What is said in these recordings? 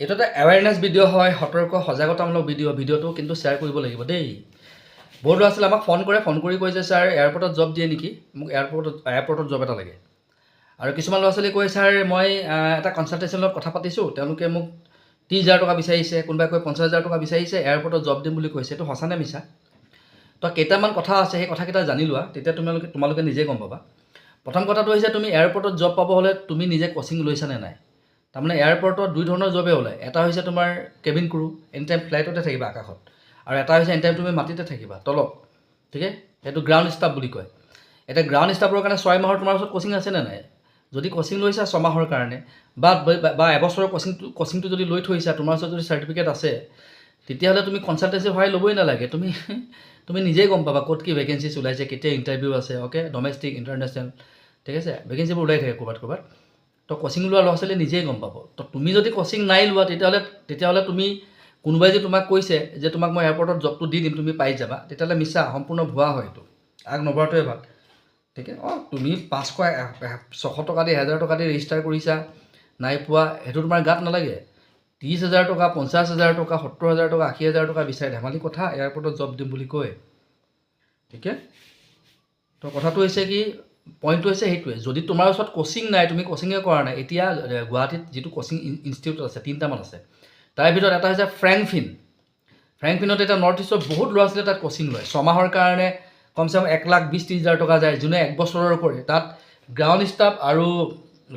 এইটো এটা awareness video' হয়, সতৰ্ক সজাগতামূলক ভিডিঅ'টো কিন্তু শ্বেয়াৰ কৰিব লাগিব দেই। বহুত ল'ৰা ছোৱালী আমাক ফোন কৰি কয় যে ছাৰ এয়াৰপৰ্টত জব দিয়ে নেকি, মোক এয়াৰপৰ্টত জব এটা লাগে। আৰু কিছুমান ল'ৰা ছোৱালী কয় ছাৰ মই এটা কনচালটেঞ্চিৰ লগত কথা পাতিছোঁ, তেওঁলোকে মোক 30,000 টকা বিচাৰিছে, কোনোবাই কয় 50,000 টকা বিচাৰিছে, এয়াৰপৰ্টত জব দিম বুলি কৈছে। এইটো সঁচানে মিছা? তো কেইটামান কথা আছে, সেই কথাকেইটা জানি লোৱা, তেতিয়া তোমালোকে নিজেই গম পাবা। প্ৰথম কথাটো হৈছে তুমি এয়াৰপৰ্টত জব পাব হ'লে তুমি নিজে কোচিং লৈছানে নাই। তাৰমানে এয়াৰপৰ্টত দুই ধৰণৰ জবেই ওলায়। এটা হৈছে তোমাৰ কেবিন ক্ৰু, এনি টাইম ফ্লাইটতে থাকিবা আকাশত, আৰু এটা হৈছে এনি টাইম তুমি মাটিতে থাকিবা তলত, ঠিক আছে? সেইটো গ্ৰাউণ্ড ষ্টাফ বুলি কয়। এতিয়া গ্ৰাউণ্ড ষ্টাফৰ কাৰণে 6 মাহৰ তোমাৰ ওচৰত কোচিং আছেনে নাই? যদি কোচিং লৈছা 6 মাহৰ কাৰণে বা এবছৰৰ কোচিংটো যদি লৈ থৈছা, তোমাৰ ওচৰত যদি চাৰ্টিফিকেট আছে, তেতিয়াহ'লে তুমি কনচালটেঞ্চি সহায় ল'বই নালাগে। তুমি নিজেই গম পাবা ক'ত কি ভেকেঞ্চিজ ওলাইছে, কেতিয়া ইণ্টাৰভিউ আছে, অ'কে, ডমেষ্টিক ইণ্টাৰনেশ্যনেল, ঠিক আছে? ভেকেঞ্চিবোৰ ওলাই থাকে ক'ৰবাত। তো কোচিং লোৱা ল'ৰা ছোৱালীয়ে নিজেই গম পাব। তো তুমি যদি কোচিং নাই লোৱা, তেতিয়াহ'লে তুমি কোনোবাই যে তোমাক কৈছে যে তোমাক মই এয়াৰপৰ্টত জবটো দি দিম, তুমি পাই যাবা, তেতিয়াহ'লে মিছা, সম্পূৰ্ণ ভুৱা হয় এইটো। আগ নভৰাটোৱে ভাল, ঠিক আছে? তুমি 500-600 টকা দি 1000 টকা দি ৰেজিষ্টাৰ কৰিছা, নাই পোৱা, সেইটো তোমাৰ গাত নালাগে। 30,000 টকা, 50,000 টকা, 70,000 টকা, 80,000 টকা বিচাৰি ধেমালি কথা এয়াৰপৰ্টত জব দিম বুলি কয়, ঠিক আছে? তো কথাটো হৈছে কি, পইণ্টটো হৈছে সেইটোৱে, যদি তোমাৰ ওচৰত কোচিং নাই, তুমি কোচিঙে কৰা নাই। এতিয়া গুৱাহাটীত যিটো কোচিং ইনষ্টিটিউট আছে, 3টামান আছে। তাৰ ভিতৰত এটা হৈছে ফ্ৰেংকফিনত এতিয়া নৰ্থ ইষ্টৰ বহুত ল'ৰা ছোৱালীয়ে তাত কোচিং লয়। 6 মাহৰ কাৰণে কমচে কম 1,20,000-30,000 টকা যায়। যোনে 1 বছৰৰ কৰে, তাত গ্ৰাউণ্ড ষ্টাফ আৰু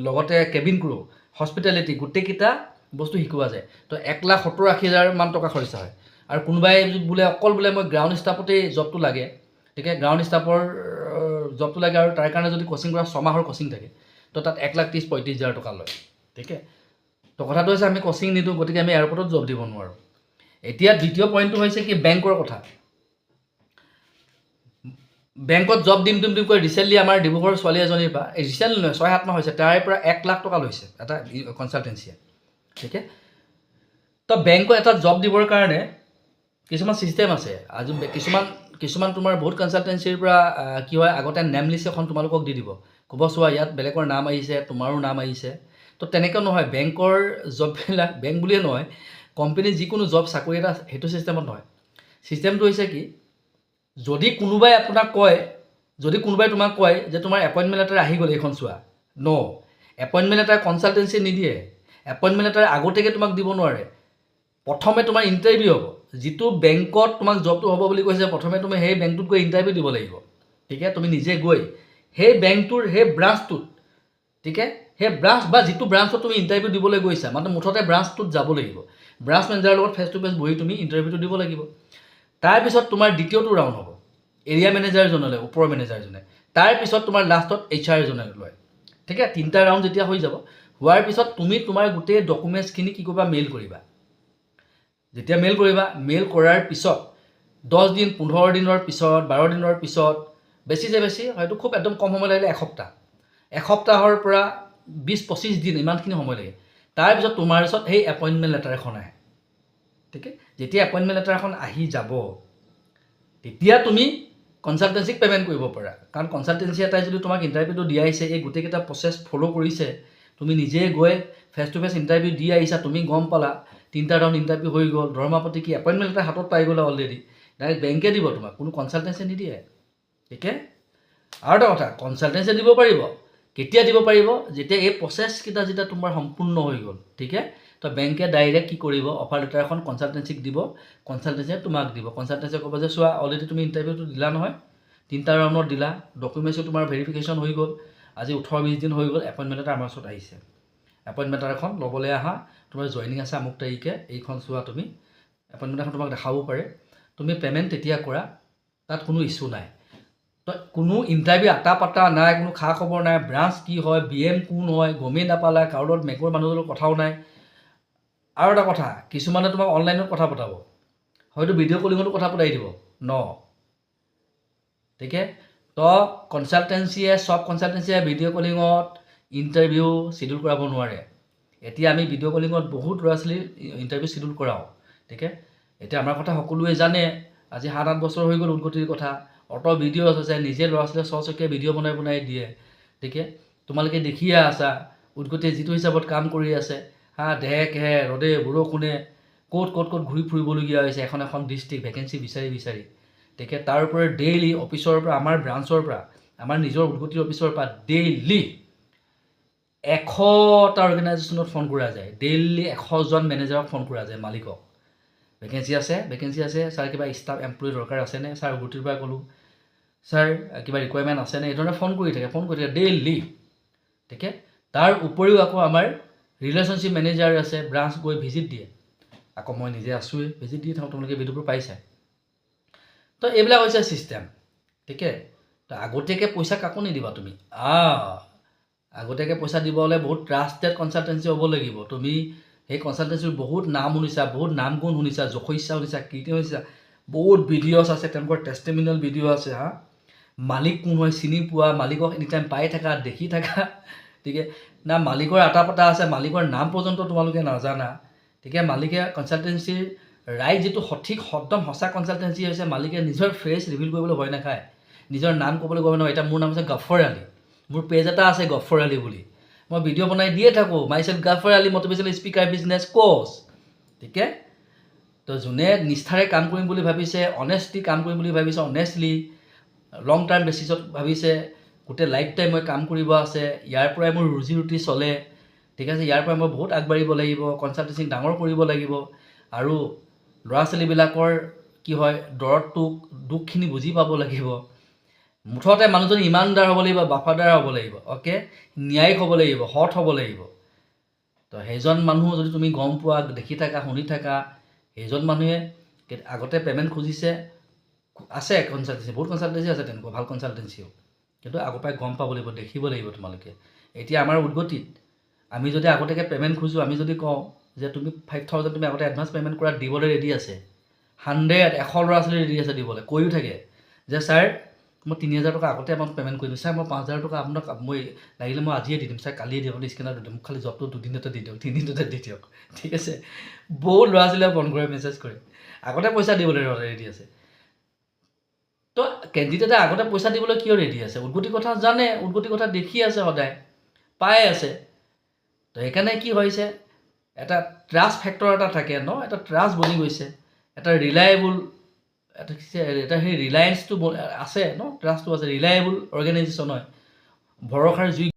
লগতে কেবিন ক্ৰু, হস্পিটেলিটি, গোটেইকেইটা বস্তু শিকোৱা যায়। তো 1,70,000-80,000 মান টকা খৰচা হয়। আৰু কোনোবাই অকল বোলে মই গ্ৰাউণ্ড ষ্টাফতেই জবটো লাগে, ঠিক আছে? গ্ৰাউণ্ড ষ্টাফৰ জবটো লাগে আৰু তাৰ কাৰণে যদি কোচিং কৰা 6 মাহৰ কোচিং থাকে, তো তাত 1,30,000-35,000 টকা লয়, ঠিক আছে? তো কথাটো হৈছে আমি কোচিং নিদিওঁ, গতিকে আমি এয়াৰপৰ্টত জব দিব নোৱাৰোঁ। এতিয়া দ্বিতীয় পইণ্টটো হৈছে কি, বেংকৰ কথা। বেংকত জব দিম কৈ ৰিচেণ্টলি আমাৰ ডিব্ৰুগড়ৰ ছোৱালী এজনীৰ পৰা, ৰিচেণ্টলি নহয়, 6-7 মাহ হৈছে, তাৰে পৰা 1 লাখ টকা লৈছে এটা কনচালটেঞ্চিয়ে, ঠিক আছে? তো বেংকত এটা জব দিবৰ কাৰণে কিছুমান ছিষ্টেম আছে। আজি কিছুমান তোমাৰ বহুত কনচালটেঞ্চিৰ পৰা কি হয়, আগতে নেম লিষ্ট এখন তোমালোকক দি দিব, ক'ব চোৱা ইয়াত বেলেগৰ নাম আহিছে, তোমাৰো নাম আহিছে। তো তেনেকৈ নহয়, বেংকৰ জববিলাক, বেংক বুলিয়ে নহয়, কোম্পানীৰ যিকোনো জব চাকৰি এটা সেইটো ছিষ্টেমত নহয়। ছিষ্টেমটো হৈছে কি, যদি কোনোবাই তোমাক কয় যে তোমাৰ এপইণ্টমেণ্ট লেটাৰ আহি গ'ল, এইখন চোৱা, এপইণ্টমেণ্ট লেটাৰ কনচালটেঞ্চি নিদিয়ে। এপইণ্টমেণ্ট লেটাৰ আগতীয়াকৈ তোমাক দিব নোৱাৰে। প্ৰথমে তোমাৰ ইণ্টাৰভিউ হ'ব। যিটো বেংকত তোমাক জবটো হ'ব বুলি কৈছে, প্ৰথমে তুমি সেই বেংকটোত গৈ ইণ্টাৰভিউ দিব লাগিব, ঠিক আছে? তুমি নিজে গৈ সেই বেংকটোৰ সেই ব্ৰাঞ্চটোত, ঠিক আছে, সেই ব্ৰাঞ্চ বা যিটো ব্ৰাঞ্চত তুমি ইণ্টাৰভিউ দিবলৈ গৈছা, মানে মুঠতে ব্ৰাঞ্চটোত যাব লাগিব। ব্ৰাঞ্চ মেনেজাৰৰ লগত ফেচ টু ফেচ বহি তুমি ইণ্টাৰভিউটো দিব লাগিব। তাৰপিছত তোমাৰ দ্বিতীয়টো ৰাউণ্ড হ'ব, এৰিয়া মেনেজাৰজনলৈ, ওপৰৰ মেনেজাৰজনে। তাৰপিছত তোমাৰ লাষ্টত HR জনে লয়, ঠিক আছে? 3টা ৰাউণ্ড যেতিয়া হৈ যাব, হোৱাৰ পিছত তুমি তোমাৰ গোটেই ডকুমেণ্টছখিনি কি কৰিবা, মেইল কৰিবা। যেতিয়া মেইল কৰাৰ পিছত 10 দিন, 15 দিনৰ পিছত, 12 দিনৰ পিছত, বেছিছে বেছি হয়তো খুব একদম কম সময় লাগিলে এসপ্তাহৰ পৰা 20-25 দিন, ইমানখিনি সময় লাগে। তাৰপিছত তোমাৰ ওচৰত সেই এপইণ্টমেণ্ট লেটাৰ এখন আহে, ঠিক আছে? যেতিয়া এপইণ্টমেণ্ট লেটাৰ এখন আহি যাব, তেতিয়া তুমি কনচালটেঞ্চিক পে'মেণ্ট কৰিব পাৰা। কাৰণ কনচালটেঞ্চি এটাই যদি তোমাক ইণ্টাৰভিউটো দিয়াইছে, এই গোটেইকেইটা প্ৰচেছ ফ'ল' কৰিছে, তুমি নিজে গৈ ফেচ টু ফেচ ইণ্টাৰভিউ দি আহিছা, তুমি গম পালা 3টা ৰাউণ্ড ইণ্টাৰভিউ হৈ গ'ল, দৰমহা পাতি কি, এপইণ্টমেণ্ট লেটাৰ হাতত পাই গ'লা অলৰেডি, ডাইৰেক্ট বেংকে দিব তোমাক, কোনো কনচালটেঞ্চি নিদিয়ে, ঠিক আছে? আৰু এটা কথা, কনচালটেঞ্চি দিব পাৰিব, কেতিয়া দিব পাৰিব, যেতিয়া এই প্ৰচেছকেইটা যেতিয়া তোমাৰ সম্পূৰ্ণ হৈ গ'ল, ঠিক আছে? তো বেংকে ডাইৰেক্ট কি কৰিব, অফাৰ লেটাৰ এখন কনচালটেঞ্চিক দিব, কনচালটেঞ্চিয়ে তোমাক দিব। কনচালটেঞ্চিয়ে ক'ব যে চোৱা, অলৰেডি তুমি ইণ্টাৰভিউটো দিলা নহয়, 3টা ৰাউণ্ডত দিলা, ডকুমেণ্টছো তোমাৰ ভেৰিফিকেশ্যন হৈ গ'ল, আজি 18-20 দিন হৈ গ'ল, এপইণ্টমেণ্ট লেটাৰ আমাৰ ওচৰত আহিছে। এপইণ্টমেণ্ট লেটাৰ এখন ল'বলৈ আহা, তোমাৰ জইনিং আছে আমুক তাৰিখে, এইখন চোৱা, তুমি এপইণ্টমেণ্ট এখন তোমাক দেখাব পাৰে, তুমি পে'মেণ্ট তেতিয়া কৰা, তাত কোনো ইছ্যু নাই। তো কোনো ইণ্টাৰভিউ আটা পাতা নাই, কোনো খা খবৰ নাই, ব্ৰাঞ্চ কি হয়, BM কোন হয়, গমেই নাপালা, কাৰো লগত মেকৰ মানুহৰ লগত কথাও নাই। আৰু এটা কথা, কিছুমানে তোমাক অনলাইনত কথা পতাব, হয়তো ভিডিঅ' কলিঙতো কথা পতাই দিব, ঠিক আছে? তো চব কনচালটেঞ্চিয়ে ভিডিঅ' কলিঙত ইণ্টাৰভিউ চিডিউল কৰাব নোৱাৰে। এতিয়া আমি ভিডিঅ' কলিঙত বহুত ল'ৰা ছোৱালীৰ ইণ্টাৰভিউ চিডিউল কৰাওঁ, ঠিক আছে? এতিয়া আমাৰ কথা সকলোৱে জানে, আজি 7-8 বছৰ হৈ গ'ল উদগতিৰ কথা, ভিডিঅ' আছে, নিজে ল'ৰা ছোৱালীয়ে চকীয়া ভিডিঅ' বনাই দিয়ে, ঠিক আছে? তোমালোকে দেখিয়ে আছা উদগতিয়ে যিটো হিচাপত কাম কৰি আছে। দেহে ৰ'দে বৰষুণে ক'ত ঘূৰি ফুৰিবলগীয়া হৈছে এখন ডিষ্ট্ৰিক্ট ভেকেঞ্চি বিচাৰি তেখেত তাৰ ওপৰত ডেইলি অফিচৰ পৰা আমাৰ ব্ৰাঞ্চৰ পৰা আমাৰ নিজৰ উদ্গতিৰ অফিচৰ পৰা ডেইলি 100টা অৰ্গেনাইজেশ্যনত ফোন কৰা যায়, ডেইলি 100জন মেনেজাৰক ফোন কৰা যায়, মালিকক ভেকেঞ্চি আছে ছাৰ, কিবা ষ্টাফ এমপ্লয়ী দৰকাৰ আছেনে ছাৰ, উদ্গতিৰ পৰা ক'লোঁ ছাৰ কিবা ৰিকুৱাৰমেণ্ট আছেনে, এইধৰণে ফোন কৰি থাকে ডেইলি। ঠিক আছে, তাৰ উপৰিও আকৌ আমাৰ ৰিলেশ্যনশ্বিপ মেনেজাৰ আছে, ব্ৰাঞ্চ গৈ ভিজিট দিয়ে, আকৌ মই নিজে আছোঁৱেই ভিজিট দি থাকোঁ, তোমালোকে ভিডিঅ'বোৰ পাইছে। তো এইবিলাক হৈছে ছিষ্টেম। ঠিক আছে, তো আগতীয়াকৈ পইচা কাকো নিদিবা তুমি। আগতীয়াকৈ পইচা দিব হ'লে বহুত ট্ৰাষ্টেড কনচালটেঞ্চি হ'ব লাগিব। তুমি সেই কনচালটেঞ্চিৰ বহুত নাম শুনিছা, বহুত নাম গুণ শুনিছা, যশস্যা শুনিছা, কীৰ্তি শুনিছা, বহুত ভিডিঅ'ছ আছে, তেওঁলোকৰ টেষ্টিমিনিয়েল ভিডিঅ' আছে। মালিক কোন হয় চিনি পোৱা, মালিকক এনিটাইম পাই থাকা, দেখি থাকা। ঠিক আছে, না মালিকৰ আটা পতা আছে, মালিকৰ নাম পৰ্যন্ত তোমালোকে নাজানা। ঠিক আছে, মালিকে কনচালটেঞ্চিৰ ৰাইট যিটো সঠিক একদম সঁচা কনচালটেঞ্চি হৈছে, মালিকে নিজৰ ফেচ ৰিভিল কৰিবলৈ ভয় নাখায়, নিজৰ নাম ক'বলৈ গ'ব নহয়। এতিয়া মোৰ নাম হৈছে গফৰ আলী, মোৰ পেজ এটা আছে গফৰ আলী বুলি, মই ভিডিঅ' বনাই দিয়ে থাকোঁ, myself Gafar Ali motivational speaker business coach. ঠিক আছে, তো যোনে নিষ্ঠাৰে কাম কৰিম বুলি ভাবিছে, অনেষ্টলি কাম কৰিম বুলি ভাবিছে, অনেষ্টলি লং টাৰ্ম বেচিছত ভাবিছে, গোটেই লাইফ টাইম মই কাম কৰিব আছে, ইয়াৰ পৰাই মোৰ ৰুজি ৰুটি চলে। ঠিক আছে, ইয়াৰ পৰাই মই বহুত আগবাঢ়িব লাগিব, কনচালটেঞ্চি ডাঙৰ কৰিব লাগিব, আৰু ল'ৰা ছোৱালীবিলাকৰ কি হয় দুখখিনি বুজি পাব লাগিব। মুঠতে মানুহজনী ইমানদাৰ হ'ব লাগিব, বাফাদাৰ হ'ব লাগিব, অ'কে, ন্যায়িক হ'ব লাগিব, সৎ হ'ব লাগিব। তো সেইজন মানুহ যদি তুমি গম পোৱা, দেখি থাকা, শুনি থাকা, সেইজন মানুহে আগতে পে'মেণ্ট খুজিছে, আছে কনচালটেঞ্চি, বহুত কনচালটেঞ্চি আছে তেনেকুৱা ভাল কনচালটেঞ্চিও, কিন্তু আগৰ পৰাই গম পাব লাগিব, দেখিব লাগিব তোমালোকে। এতিয়া আমাৰ উদ্গতিত আমি যদি আগতীয়াকৈ পে'মেণ্ট খোজোঁ, আমি যদি কওঁ যে তুমি 5,000 তুমি আগতে এডভান্স পে'মেণ্ট কৰা দিবলৈ ৰেডি আছে, 100 ল'ৰা ছোৱালী ৰেডি আছে দিবলৈ, কৈও থাকে যে ছাৰ মই 3,000 টকা আগতে আপোনাক পে'মেণ্ট কৰি দিম, ছাৰ মই 5,000 টকা আপোনাক মই লাগিলে মই আজিয়ে দি দিম, ছাৰ কালিয়ে দিম, আপুনি স্কেনাৰ দি দিম, মোক খালি জবটো 2 দিনতে দি দিয়ক, 3 দিনতে দি দিয়ক। ঠিক আছে, বহুত ল'ৰা ছোৱালীয়ে ফোন কৰে, মেছেজ কৰে, আগতে পইচা দিবলৈ ৰেডি আছে। তো কেণ্ডিডেটে আগতে পইচা দিবলৈ কিয় ৰেডি আছে? উদ্গতিৰ কথা জানে, উদ্গতিৰ কথা দেখি আছে, সদায় পাই আছে। তো সেইকাৰণে কি হৈছে, এটা ট্ৰাষ্ট ফেক্টৰ এটা থাকে ন, এটা ট্ৰাষ্ট বনি গৈছে, এটা ৰিলায়েবল, এটা সেই ৰিলায়েন্সটো আছে ন, ট্ৰাষ্টটো আছে, ৰিলায়েবল অৰ্গেনাইজেশ্যন হয়, ভৰসাৰ জুই